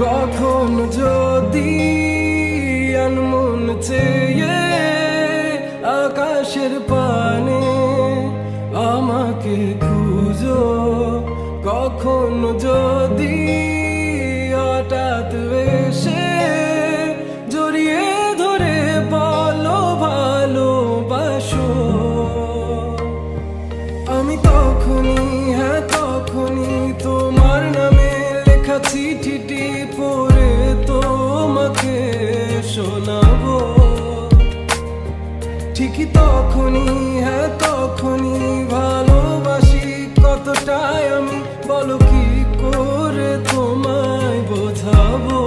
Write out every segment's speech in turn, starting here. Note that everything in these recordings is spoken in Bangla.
কখন যদি আনমন চেয়ে আকাশের পানে আমাকে খুঁজো, কখন যদি হঠাৎ এসে জড়িয়ে ধরে বলো ভালোবাসো, আমি তখনই, হ্যাঁ তখনই তোমার নামে লেখা চিঠিটি পড়ে তোমাকে শোনাবো। ঠিকই তখনই, হ্যাঁ তখনই ভালোবাসি কতটাই আমি, বলো কি করে তোমায় বোঝাবো।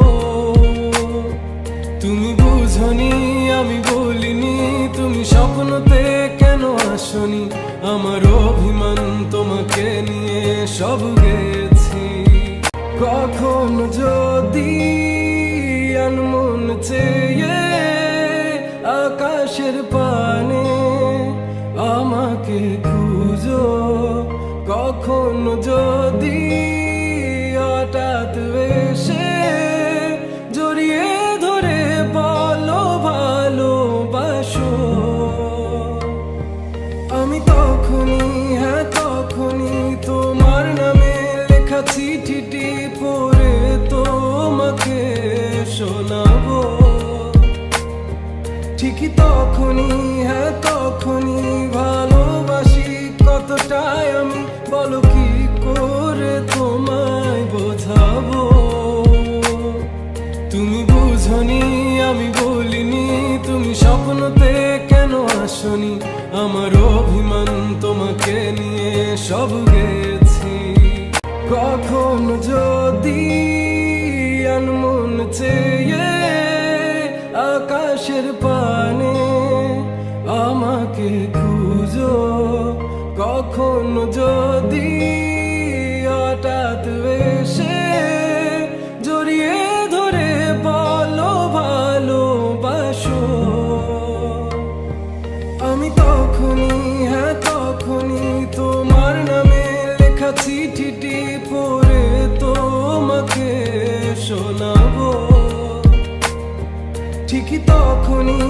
তুমি বুঝনি, আমি বলিনি, তুমি স্বপ্নতে কেন আসনি, আমার অভিমান তোমাকে নিয়ে সব গেছি। কখন যদি আনমন চেয়ে আকাশের পানে আমাকে খুঁজো, কখন যদি হঠাৎ এসে জড়িয়ে ধরে বলো ভালোবাসো, আমি তখনই, হ্যাঁ তখনই তোমার নামে লেখা চিঠিটি পড়ে তোমাকে শোনাবো। ঠিকই তখনই, হ্যাঁ তখনই ভালোবাসি কতটাই আমি, বলো কি করে তোমায় বোঝাবো। তুমি বুঝনি, আমি বলিনি, তুমি স্বপ্নতে কেন আসনি, আমার অভিমান তোমাকে নিয়ে সব গেছি। কখন যদি আনমন চেয়ে আকাশের পানে আমাকে খুঁজো, কখন যদি হঠাৎ এসে জড়িয়ে ধরে বলো ভালোবাসো, আমি তখনই, হ্যাঁ তখনই তোমার নামে লেখা চিঠিটি পড়ে তোমাকে শোনাবো। ঠিকই তখনই,